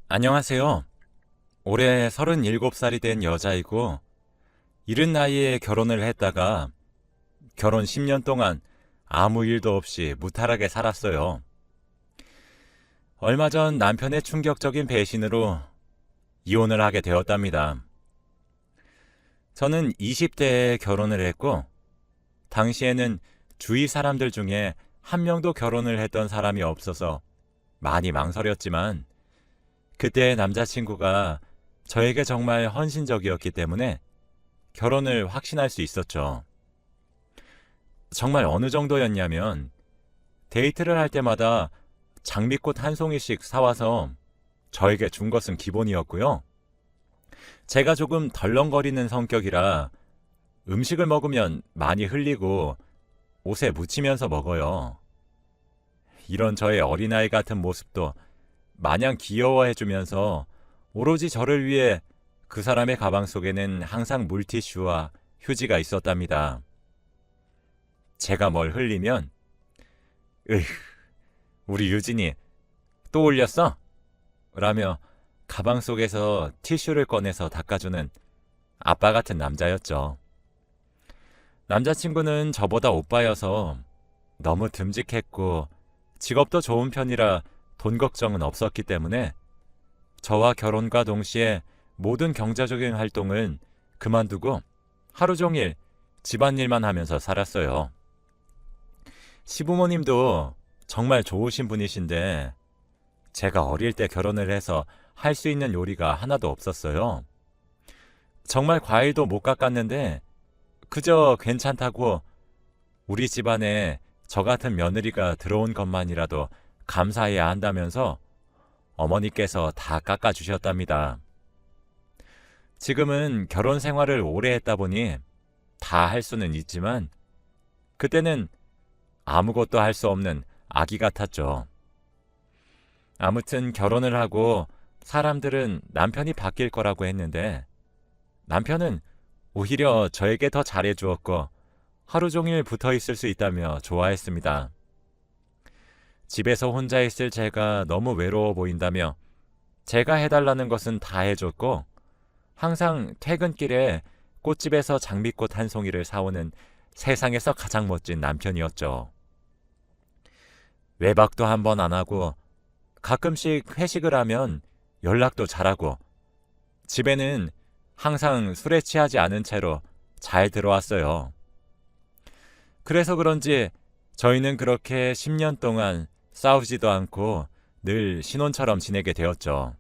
안녕하세요. 올해 37살이 된 여자이고, 이른 나이에 결혼을 했다가 결혼 10년 동안 아무 일도 없이 무탈하게 살았어요. 얼마 전 남편의 충격적인 배신으로 이혼을 하게 되었답니다. 저는 20대에 결혼을 했고, 당시에는 주위 사람들 중에 한 명도 결혼을 했던 사람이 없어서 많이 망설였지만, 그때의 남자친구가 저에게 정말 헌신적이었기 때문에 결혼을 확신할 수 있었죠. 정말 어느 정도였냐면 데이트를 할 때마다 장미꽃 한 송이씩 사와서 저에게 준 것은 기본이었고요. 제가 조금 덜렁거리는 성격이라 음식을 먹으면 많이 흘리고 옷에 묻히면서 먹어요. 이런 저의 어린아이 같은 모습도 마냥 귀여워해주면서 오로지 저를 위해 그 사람의 가방 속에는 항상 물티슈와 휴지가 있었답니다. 제가 뭘 흘리면 으휴, 우리 유진이 또 올렸어? 라며 가방 속에서 티슈를 꺼내서 닦아주는 아빠 같은 남자였죠. 남자친구는 저보다 오빠여서 너무 듬직했고 직업도 좋은 편이라 돈 걱정은 없었기 때문에 저와 결혼과 동시에 모든 경제적인 활동은 그만두고 하루 종일 집안일만 하면서 살았어요. 시부모님도 정말 좋으신 분이신데 제가 어릴 때 결혼을 해서 할 수 있는 요리가 하나도 없었어요. 정말 과일도 못 깎았는데 그저 괜찮다고 우리 집안에 저 같은 며느리가 들어온 것만이라도 감사해야 한다면서 어머니께서 다 깎아주셨답니다. 지금은 결혼 생활을 오래 했다 보니 다 할 수는 있지만 그때는 아무것도 할 수 없는 아기 같았죠. 아무튼 결혼을 하고 사람들은 남편이 바뀔 거라고 했는데 남편은 오히려 저에게 더 잘해주었고 하루 종일 붙어 있을 수 있다며 좋아했습니다. 집에서 혼자 있을 제가 너무 외로워 보인다며 제가 해달라는 것은 다 해줬고 항상 퇴근길에 꽃집에서 장미꽃 한 송이를 사오는 세상에서 가장 멋진 남편이었죠. 외박도 한 번 안 하고 가끔씩 회식을 하면 연락도 잘하고 집에는 항상 술에 취하지 않은 채로 잘 들어왔어요. 그래서 그런지 저희는 그렇게 10년 동안 싸우지도 않고 늘 신혼처럼 지내게 되었죠.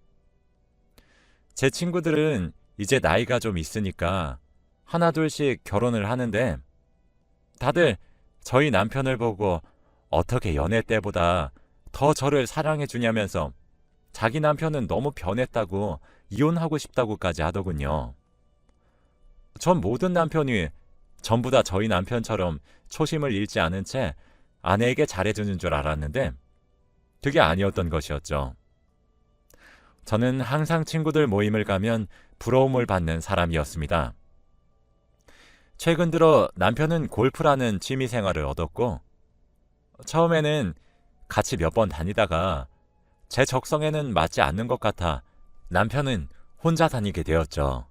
제 친구들은 이제 나이가 좀 있으니까 하나둘씩 결혼을 하는데 다들 저희 남편을 보고 어떻게 연애 때보다 더 저를 사랑해 주냐면서 자기 남편은 너무 변했다고 이혼하고 싶다고까지 하더군요. 전 모든 남편이 전부 다 저희 남편처럼 초심을 잃지 않은 채 아내에게 잘해주는 줄 알았는데 그게 아니었던 것이었죠. 저는 항상 친구들 모임을 가면 부러움을 받는 사람이었습니다. 최근 들어 남편은 골프라는 취미 생활을 얻었고 처음에는 같이 몇 번 다니다가 제 적성에는 맞지 않는 것 같아 남편은 혼자 다니게 되었죠.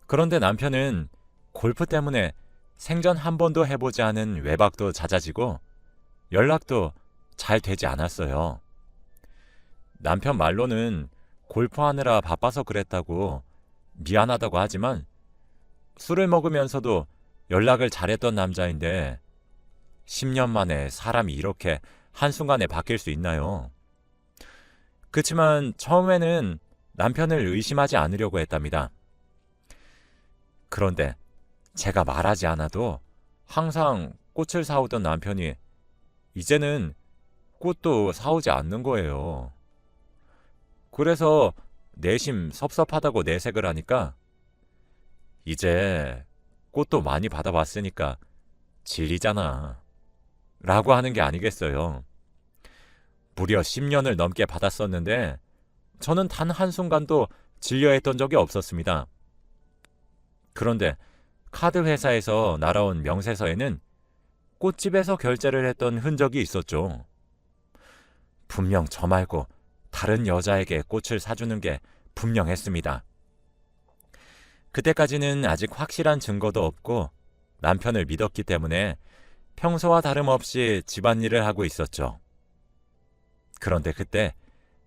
그런데 남편은 골프 때문에 생전 한 번도 해보지 않은 외박도 잦아지고 연락도 잘 되지 않았어요. 남편 말로는 골프하느라 바빠서 그랬다고 미안하다고 하지만 술을 먹으면서도 연락을 잘했던 남자인데 10년 만에 사람이 이렇게 한순간에 바뀔 수 있나요? 그치만 처음에는 남편을 의심하지 않으려고 했답니다. 그런데 제가 말하지 않아도 항상 꽃을 사오던 남편이 이제는 꽃도 사오지 않는 거예요. 그래서 내심 섭섭하다고 내색을 하니까 이제 꽃도 많이 받아봤으니까 질리잖아 라고 하는 게 아니겠어요. 무려 10년을 넘게 받았었는데 저는 단 한순간도 질려했던 적이 없었습니다. 그런데 카드 회사에서 날아온 명세서에는 꽃집에서 결제를 했던 흔적이 있었죠. 분명 저 말고 다른 여자에게 꽃을 사주는 게 분명했습니다. 그때까지는 아직 확실한 증거도 없고 남편을 믿었기 때문에 평소와 다름없이 집안일을 하고 있었죠. 그런데 그때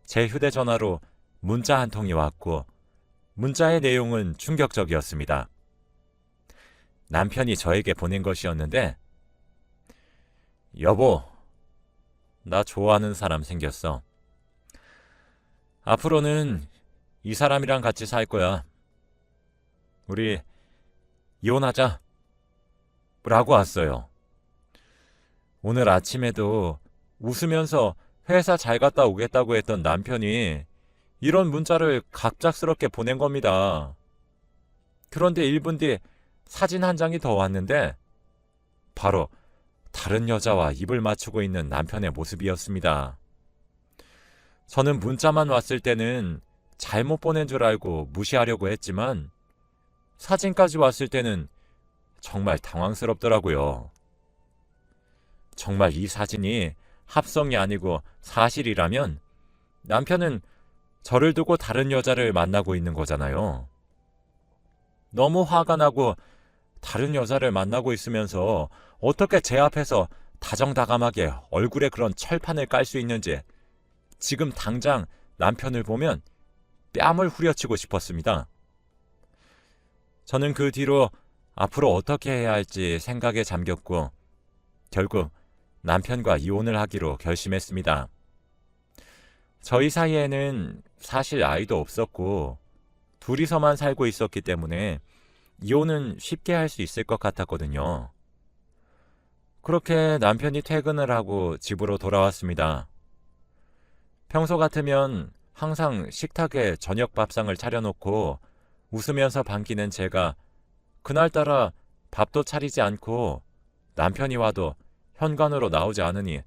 제 휴대전화로 문자 한 통이 왔고 문자의 내용은 충격적이었습니다. 남편이 저에게 보낸 것이었는데, 여보, 나 좋아하는 사람 생겼어. 앞으로는 이 사람이랑 같이 살 거야. 우리 이혼하자. 라고 왔어요. 오늘 아침에도 웃으면서 회사 잘 갔다 오겠다고 했던 남편이 이런 문자를 갑작스럽게 보낸 겁니다. 그런데 1분 뒤 사진 한 장이 더 왔는데 바로 다른 여자와 입을 맞추고 있는 남편의 모습이었습니다. 저는 문자만 왔을 때는 잘못 보낸 줄 알고 무시하려고 했지만 사진까지 왔을 때는 정말 당황스럽더라고요. 정말 이 사진이 합성이 아니고 사실이라면 남편은 저를 두고 다른 여자를 만나고 있는 거잖아요. 너무 화가 나고 다른 여자를 만나고 있으면서 어떻게 제 앞에서 다정다감하게 얼굴에 그런 철판을 깔 수 있는지 지금 당장 남편을 보면 뺨을 후려치고 싶었습니다. 저는 그 뒤로 앞으로 어떻게 해야 할지 생각에 잠겼고 결국 남편과 이혼을 하기로 결심했습니다. 저희 사이에는 사실 아이도 없었고 둘이서만 살고 있었기 때문에 이혼은 쉽게 할 수 있을 것 같았거든요. 그렇게 남편이 퇴근을 하고 집으로 돌아왔습니다. 평소 같으면 항상 식탁에 저녁 밥상을 차려놓고 웃으면서 반기는 제가 그날따라 밥도 차리지 않고 남편이 와도 현관으로 나오지 않으니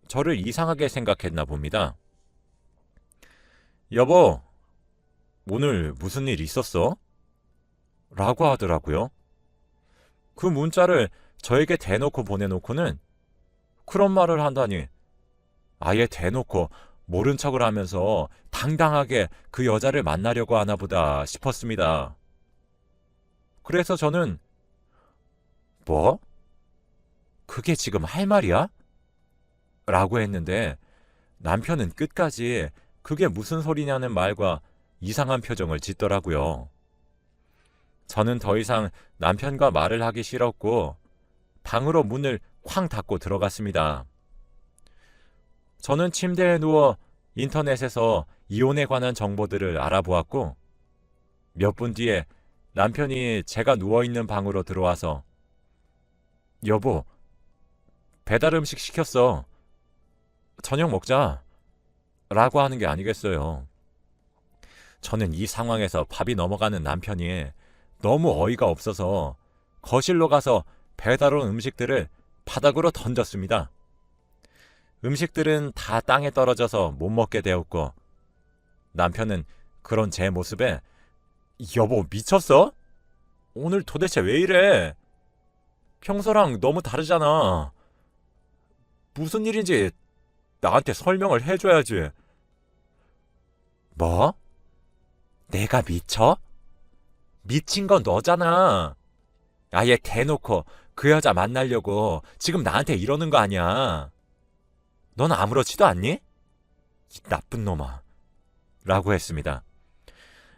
저를 이상하게 생각했나 봅니다. 여보, 오늘 무슨 일 있었어? 라고 하더라고요. 그 문자를 저에게 대놓고 보내놓고는 그런 말을 한다니 아예 대놓고 모른 척을 하면서 당당하게 그 여자를 만나려고 하나 보다 싶었습니다. 그래서 저는 뭐? 그게 지금 할 말이야? 라고 했는데 남편은 끝까지 그게 무슨 소리냐는 말과 이상한 표정을 짓더라고요. 저는 더 이상 남편과 말을 하기 싫었고 방으로 문을 쾅 닫고 들어갔습니다. 저는 침대에 누워 인터넷에서 이혼에 관한 정보들을 알아보았고 몇 분 뒤에 남편이 제가 누워있는 방으로 들어와서 여보, 배달 음식 시켰어. 저녁 먹자. 라고 하는 게 아니겠어요. 저는 이 상황에서 밥이 넘어가는 남편이 너무 어이가 없어서 거실로 가서 배달 온 음식들을 바닥으로 던졌습니다. 음식들은 다 땅에 떨어져서 못 먹게 되었고 남편은 그런 제 모습에 여보 미쳤어? 오늘 도대체 왜 이래? 평소랑 너무 다르잖아. 무슨 일인지 나한테 설명을 해줘야지. 뭐? 내가 미쳐? 미친 건 너잖아. 아예 대놓고 그 여자 만나려고 지금 나한테 이러는 거 아니야. 넌 아무렇지도 않니? 이 나쁜 놈아. 라고 했습니다.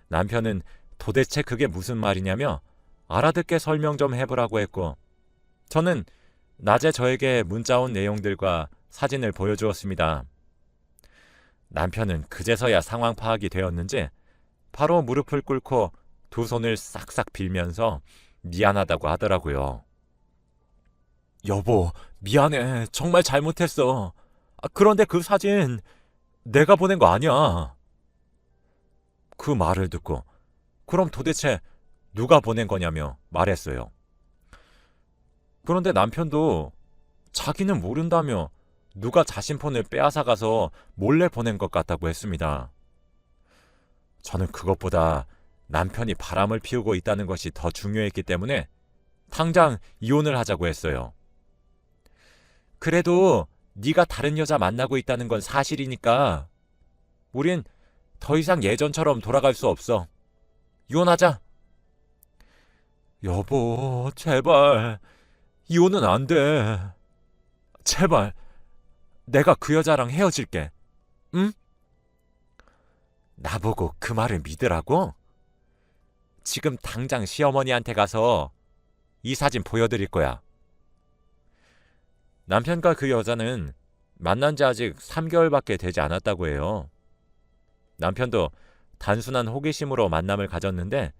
남편은 도대체 그게 무슨 말이냐며 알아듣게 설명 좀 해보라고 했고 저는 낮에 저에게 문자 온 내용들과 사진을 보여주었습니다. 남편은 그제서야 상황 파악이 되었는지 바로 무릎을 꿇고 두 손을 싹싹 빌면서 미안하다고 하더라고요. 여보, 미안해. 정말 잘못했어. 그런데 그 사진 내가 보낸 거 아니야. 그 말을 듣고 그럼 도대체 누가 보낸 거냐며 말했어요. 그런데 남편도 자기는 모른다며 누가 자신 폰을 빼앗아가서 몰래 보낸 것 같다고 했습니다. 저는 그것보다 남편이 바람을 피우고 있다는 것이 더 중요했기 때문에 당장 이혼을 하자고 했어요. 그래도 네가 다른 여자 만나고 있다는 건 사실이니까 우린 더 이상 예전처럼 돌아갈 수 없어. 이혼하자. 여보, 제발. 이혼은 안 돼. 제발. 내가 그 여자랑 헤어질게. 응? 나보고 그 말을 믿으라고? 지금 당장 시어머니한테 가서 이 사진 보여드릴 거야. 남편과 그 여자는 만난 지 아직 3개월밖에 되지 않았다고 해요. 남편도 단순한 호기심으로 만남을 가졌는데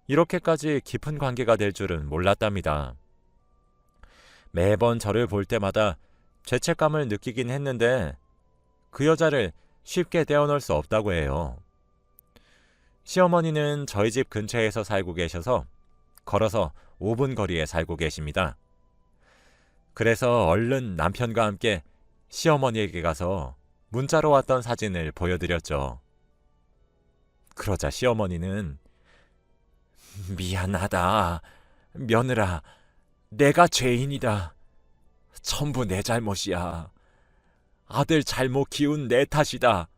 이렇게까지 깊은 관계가 될 줄은 몰랐답니다. 매번 저를 볼 때마다 죄책감을 느끼긴 했는데 그 여자를 쉽게 떼어놓을 수 없다고 해요. 시어머니는 저희 집 근처에서 살고 계셔서 걸어서 5분 거리에 살고 계십니다. 그래서 얼른 남편과 함께 시어머니에게 가서 문자로 왔던 사진을 보여드렸죠. 그러자 시어머니는 미안하다. 며느라, 내가 죄인이다. 전부 내 잘못이야. 아들 잘못 키운 내 탓이다.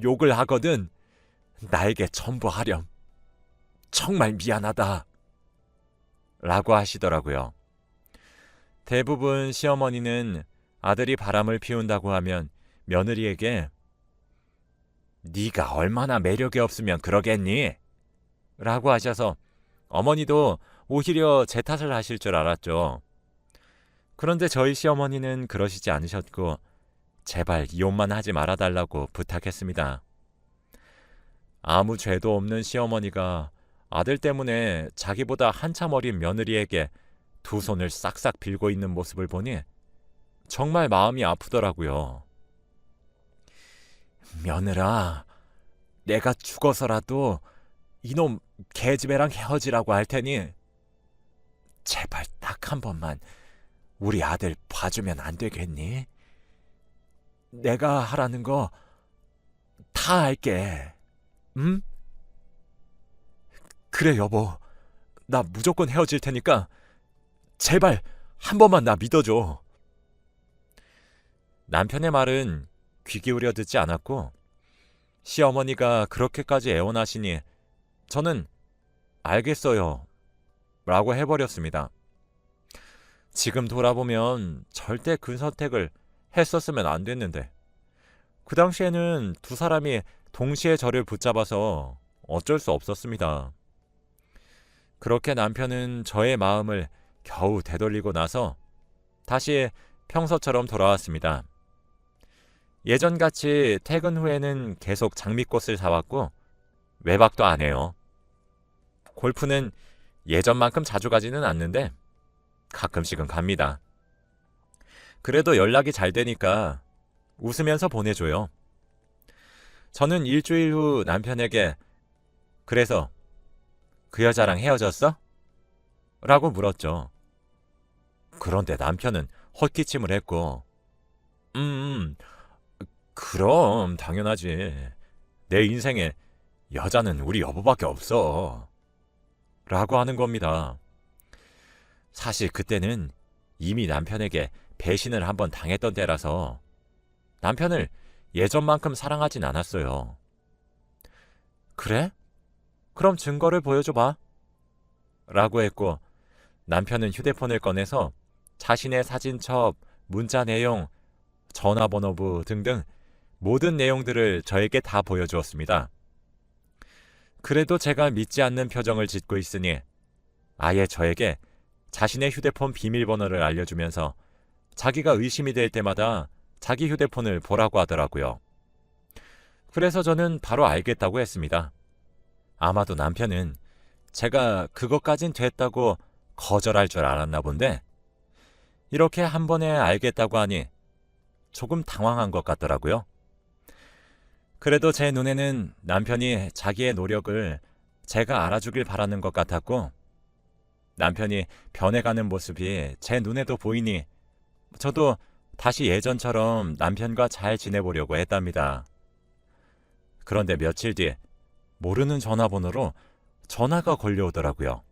욕을 하거든 나에게 전부 하렴. 정말 미안하다. 라고 하시더라고요. 대부분 시어머니는 아들이 바람을 피운다고 하면 며느리에게 네가 얼마나 매력이 없으면 그러겠니? 라고 하셔서 어머니도 오히려 제 탓을 하실 줄 알았죠. 그런데 저희 시어머니는 그러시지 않으셨고 제발 이혼만 하지 말아달라고 부탁했습니다. 아무 죄도 없는 시어머니가 아들 때문에 자기보다 한참 어린 며느리에게 두 손을 싹싹 빌고 있는 모습을 보니 정말 마음이 아프더라고요. 며느라, 내가 죽어서라도 이놈 개집애랑 헤어지라고 할 테니 제발 딱 한 번만 우리 아들 봐주면 안 되겠니? 내가 하라는 거 다 할게. 응? 그래 여보, 나 무조건 헤어질 테니까 제발 한 번만 나 믿어줘. 남편의 말은 귀 기울여 듣지 않았고 시어머니가 그렇게까지 애원하시니 저는 알겠어요 라고 해버렸습니다. 지금 돌아보면 절대 그 선택을 했었으면 안 됐는데 그 당시에는 두 사람이 동시에 저를 붙잡아서 어쩔 수 없었습니다. 그렇게 남편은 저의 마음을 겨우 되돌리고 나서 다시 평소처럼 돌아왔습니다. 예전같이 퇴근 후에는 계속 장미꽃을 사왔고 외박도 안 해요. 골프는 예전만큼 자주 가지는 않는데 가끔씩은 갑니다. 그래도 연락이 잘 되니까 웃으면서 보내줘요. 저는 일주일 후 남편에게 그래서 그 여자랑 헤어졌어? 라고 물었죠. 그런데 남편은 헛기침을 했고 그럼 당연하지. 내 인생에 여자는 우리 여보밖에 없어. 라고 하는 겁니다. 사실 그때는 이미 남편에게 배신을 한번 당했던 때라서 남편을 예전만큼 사랑하진 않았어요. 그래? 그럼 증거를 보여줘봐. 라고 했고 남편은 휴대폰을 꺼내서 자신의 사진첩, 문자 내용, 전화번호부 등등 모든 내용들을 저에게 다 보여주었습니다. 그래도 제가 믿지 않는 표정을 짓고 있으니 아예 저에게 자신의 휴대폰 비밀번호를 알려주면서 자기가 의심이 될 때마다 자기 휴대폰을 보라고 하더라고요. 그래서 저는 바로 알겠다고 했습니다. 아마도 남편은 제가 그것까진 됐다고 거절할 줄 알았나 본데 이렇게 한 번에 알겠다고 하니 조금 당황한 것 같더라고요. 그래도 제 눈에는 남편이 자기의 노력을 제가 알아주길 바라는 것 같았고 남편이 변해가는 모습이 제 눈에도 보이니 저도 다시 예전처럼 남편과 잘 지내보려고 했답니다. 그런데 며칠 뒤 모르는 전화번호로 전화가 걸려오더라고요.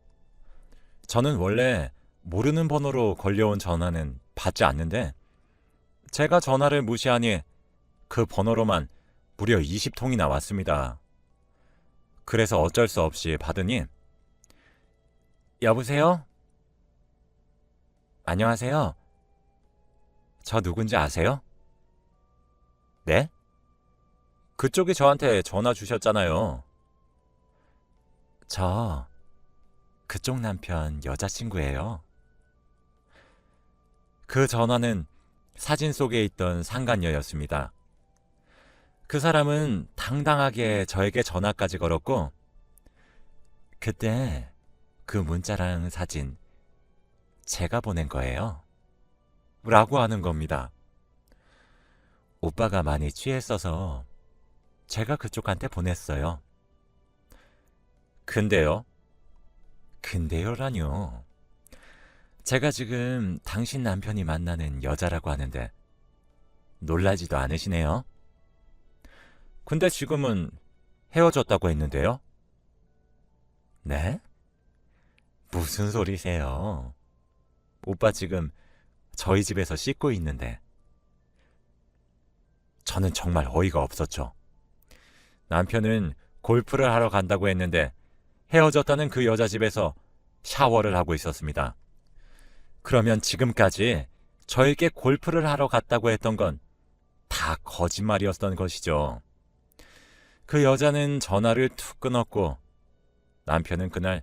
저는 원래 모르는 번호로 걸려온 전화는 받지 않는데 제가 전화를 무시하니 그 번호로만 무려 20통이나 왔습니다. 그래서 어쩔 수 없이 받으니 여보세요? 안녕하세요. 저 누군지 아세요? 네? 그쪽이 저한테 전화 주셨잖아요. 저 그쪽 남편 여자친구예요. 그 전화는 사진 속에 있던 상간녀였습니다. 그 사람은 당당하게 저에게 전화까지 걸었고 그때 그 문자랑 사진 제가 보낸 거예요. 라고 하는 겁니다. 오빠가 많이 취했어서 제가 그쪽한테 보냈어요. 근데요? 근데요라뇨. 제가 지금 당신 남편이 만나는 여자라고 하는데 놀라지도 않으시네요? 근데 지금은 헤어졌다고 했는데요? 네? 무슨 소리세요? 오빠 지금 저희 집에서 씻고 있는데. 저는 정말 어이가 없었죠. 남편은 골프를 하러 간다고 했는데 헤어졌다는 그 여자 집에서 샤워를 하고 있었습니다. 그러면 지금까지 저에게 골프를 하러 갔다고 했던 건 다 거짓말이었던 것이죠. 그 여자는 전화를 툭 끊었고 남편은 그날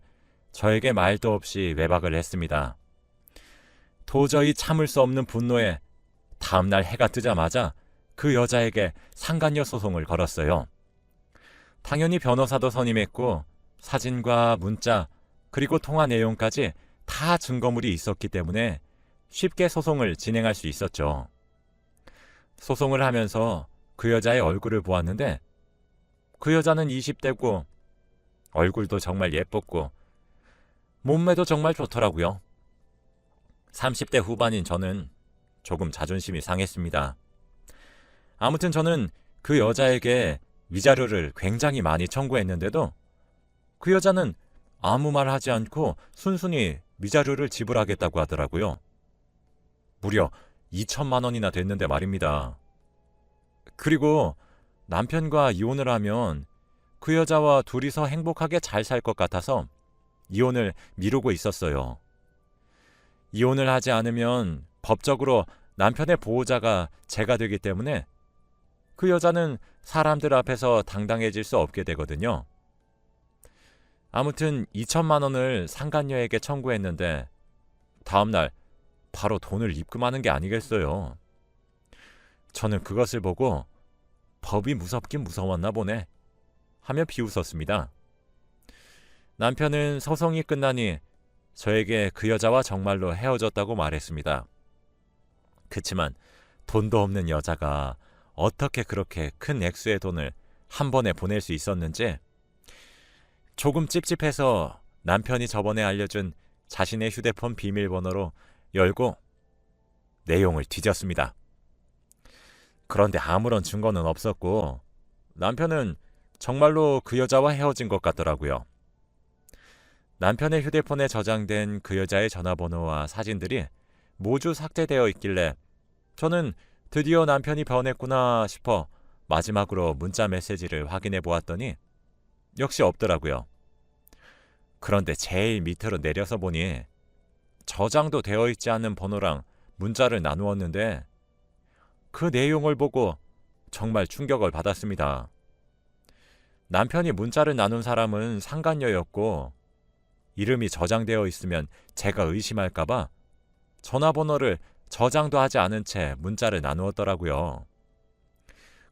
저에게 말도 없이 외박을 했습니다. 도저히 참을 수 없는 분노에 다음날 해가 뜨자마자 그 여자에게 상간녀 소송을 걸었어요. 당연히 변호사도 선임했고 사진과 문자 그리고 통화 내용까지 다 증거물이 있었기 때문에 쉽게 소송을 진행할 수 있었죠. 소송을 하면서 그 여자의 얼굴을 보았는데 그 여자는 20대고 얼굴도 정말 예뻤고 몸매도 정말 좋더라고요. 30대 후반인 저는 조금 자존심이 상했습니다. 아무튼 저는 그 여자에게 위자료를 굉장히 많이 청구했는데도 그 여자는 아무 말 하지 않고 순순히 위자료를 지불하겠다고 하더라고요. 무려 2천만 원이나 됐는데 말입니다. 그리고 남편과 이혼을 하면 그 여자와 둘이서 행복하게 잘 살 것 같아서 이혼을 미루고 있었어요. 이혼을 하지 않으면 법적으로 남편의 보호자가 제가 되기 때문에 그 여자는 사람들 앞에서 당당해질 수 없게 되거든요. 아무튼 2천만 원을 상간녀에게 청구했는데 다음날 바로 돈을 입금하는 게 아니겠어요. 저는 그것을 보고 법이 무섭긴 무서웠나 보네 하며 비웃었습니다. 남편은 소송이 끝나니 저에게 그 여자와 정말로 헤어졌다고 말했습니다. 그치만 돈도 없는 여자가 어떻게 그렇게 큰 액수의 돈을 한 번에 보낼 수 있었는지 조금 찝찝해서 남편이 저번에 알려준 자신의 휴대폰 비밀번호로 열고 내용을 뒤졌습니다. 그런데 아무런 증거는 없었고 남편은 정말로 그 여자와 헤어진 것 같더라고요. 남편의 휴대폰에 저장된 그 여자의 전화번호와 사진들이 모두 삭제되어 있길래 저는 드디어 남편이 변했구나 싶어 마지막으로 문자 메시지를 확인해 보았더니 역시 없더라고요. 그런데 제일 밑으로 내려서 보니 저장도 되어 있지 않는 번호랑 문자를 나누었는데 그 내용을 보고 정말 충격을 받았습니다. 남편이 문자를 나눈 사람은 상간녀였고 이름이 저장되어 있으면 제가 의심할까봐 전화번호를 저장도 하지 않은 채 문자를 나누었더라고요.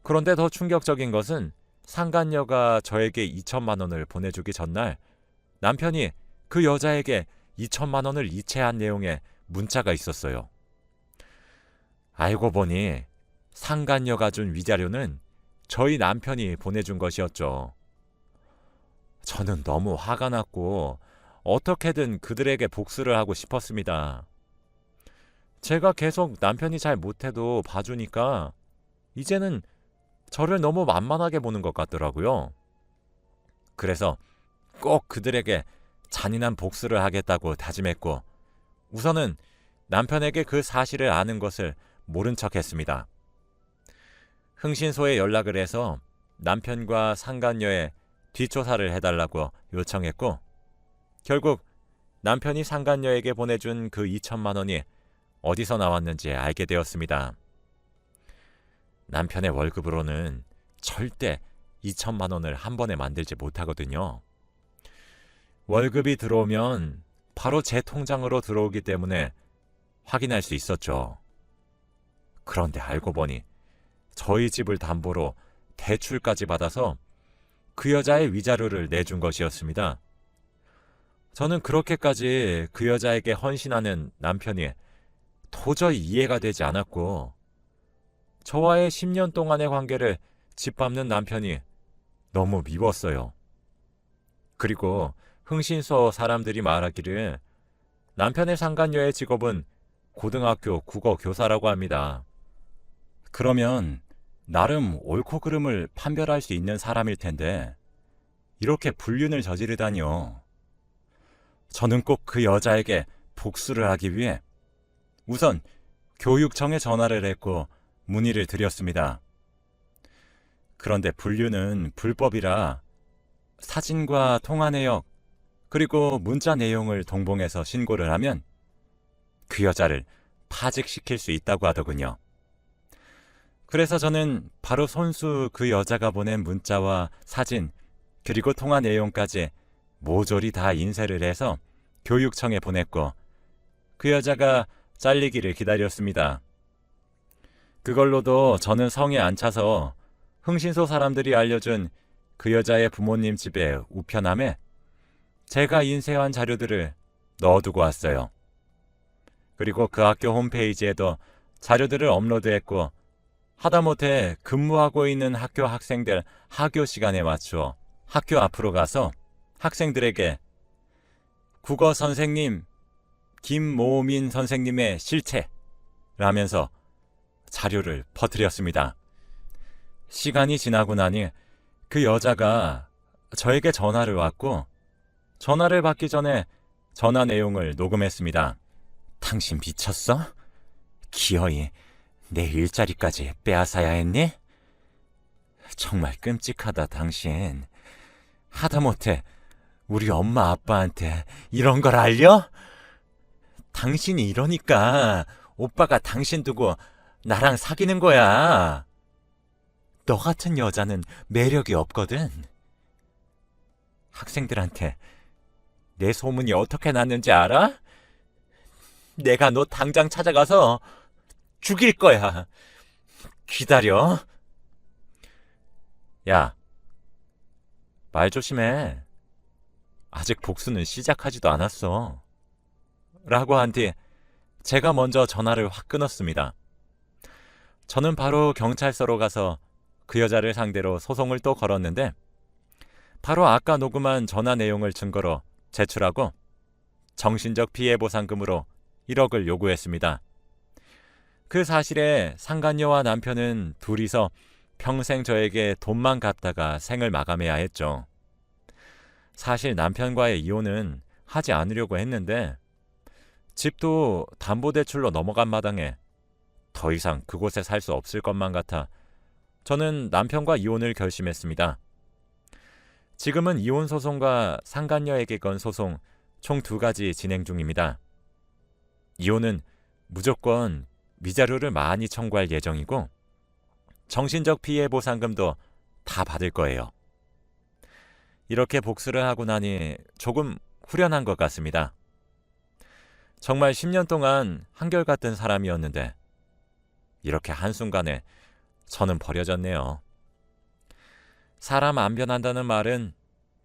그런데 더 충격적인 것은 상간녀가 저에게 2천만 원을 보내주기 전날 남편이 그 여자에게 2천만 원을 이체한 내용의 문자가 있었어요. 알고 보니 상간녀가 준 위자료는 저희 남편이 보내준 것이었죠. 저는 너무 화가 났고 어떻게든 그들에게 복수를 하고 싶었습니다. 제가 계속 남편이 잘 못해도 봐주니까 이제는 저를 너무 만만하게 보는 것 같더라고요. 그래서 꼭 그들에게 잔인한 복수를 하겠다고 다짐했고 우선은 남편에게 그 사실을 아는 것을 모른 척 했습니다. 흥신소에 연락을 해서 남편과 상간녀에 뒷조사를 해달라고 요청했고, 결국 남편이 상간녀에게 보내준 그 2천만 원이 어디서 나왔는지 알게 되었습니다. 남편의 월급으로는 절대 2천만 원을 한 번에 만들지 못하거든요. 월급이 들어오면 바로 제 통장으로 들어오기 때문에 확인할 수 있었죠. 그런데 알고 보니 저희 집을 담보로 대출까지 받아서 그 여자의 위자료를 내준 것이었습니다. 저는 그렇게까지 그 여자에게 헌신하는 남편이 도저히 이해가 되지 않았고, 저와의 10년 동안의 관계를 짓밟는 남편이 너무 미웠어요. 그리고 흥신소 사람들이 말하기를 남편의 상간녀의 직업은 고등학교 국어 교사라고 합니다. 그러면 나름 옳고 그름을 판별할 수 있는 사람일 텐데 이렇게 불륜을 저지르다니요. 저는 꼭 그 여자에게 복수를 하기 위해 우선 교육청에 전화를 했고 문의를 드렸습니다. 그런데 불륜은 불법이라 사진과 통화 내역 그리고 문자 내용을 동봉해서 신고를 하면 그 여자를 파직시킬 수 있다고 하더군요. 그래서 저는 바로 손수 그 여자가 보낸 문자와 사진 그리고 통화 내용까지 모조리 다 인쇄를 해서 교육청에 보냈고, 그 여자가 잘리기를 기다렸습니다. 그걸로도 저는 성에 안 차서 흥신소 사람들이 알려준 그 여자의 부모님 집에 우편함에 제가 인쇄한 자료들을 넣어두고 왔어요. 그리고 그 학교 홈페이지에도 자료들을 업로드했고, 하다못해 근무하고 있는 학교 학생들 하교 시간에 맞추어 학교 앞으로 가서 학생들에게 국어 선생님 김모민 선생님의 실체라면서 자료를 퍼뜨렸습니다. 시간이 지나고 나니 그 여자가 저에게 전화를 왔고, 전화를 받기 전에 전화 내용을 녹음했습니다. 당신 미쳤어? 기어이 내 일자리까지 빼앗아야 했니? 정말 끔찍하다 당신. 하다못해 우리 엄마 아빠한테 이런 걸 알려? 당신이 이러니까 오빠가 당신 두고 나랑 사귀는 거야. 너 같은 여자는 매력이 없거든. 학생들한테 내 소문이 어떻게 났는지 알아? 내가 너 당장 찾아가서 죽일 거야. 기다려. 야, 말 조심해. 아직 복수는 시작하지도 않았어. 라고 한 뒤 제가 먼저 전화를 확 끊었습니다. 저는 바로 경찰서로 가서 그 여자를 상대로 소송을 또 걸었는데, 바로 아까 녹음한 전화 내용을 증거로 제출하고 정신적 피해 보상금으로 1억을 요구했습니다. 그 사실에 상간녀와 남편은 둘이서 평생 저에게 돈만 갚다가 생을 마감해야 했죠. 사실 남편과의 이혼은 하지 않으려고 했는데 집도 담보대출로 넘어간 마당에 더 이상 그곳에 살 수 없을 것만 같아 저는 남편과 이혼을 결심했습니다. 지금은 이혼 소송과 상간녀에게 건 소송 총 2가지 진행 중입니다. 이혼은 무조건 위자료를 많이 청구할 예정이고, 정신적 피해 보상금도 다 받을 거예요. 이렇게 복수를 하고 나니 조금 후련한 것 같습니다. 정말 10년 동안 한결같은 사람이었는데 이렇게 한순간에 저는 버려졌네요. 사람 안 변한다는 말은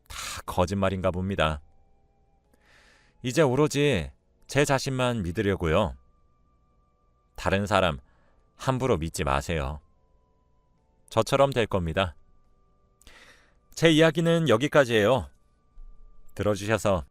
다 거짓말인가 봅니다. 이제 오로지 제 자신만 믿으려고요. 다른 사람 함부로 믿지 마세요. 저처럼 될 겁니다. 제 이야기는 여기까지예요. 들어주셔서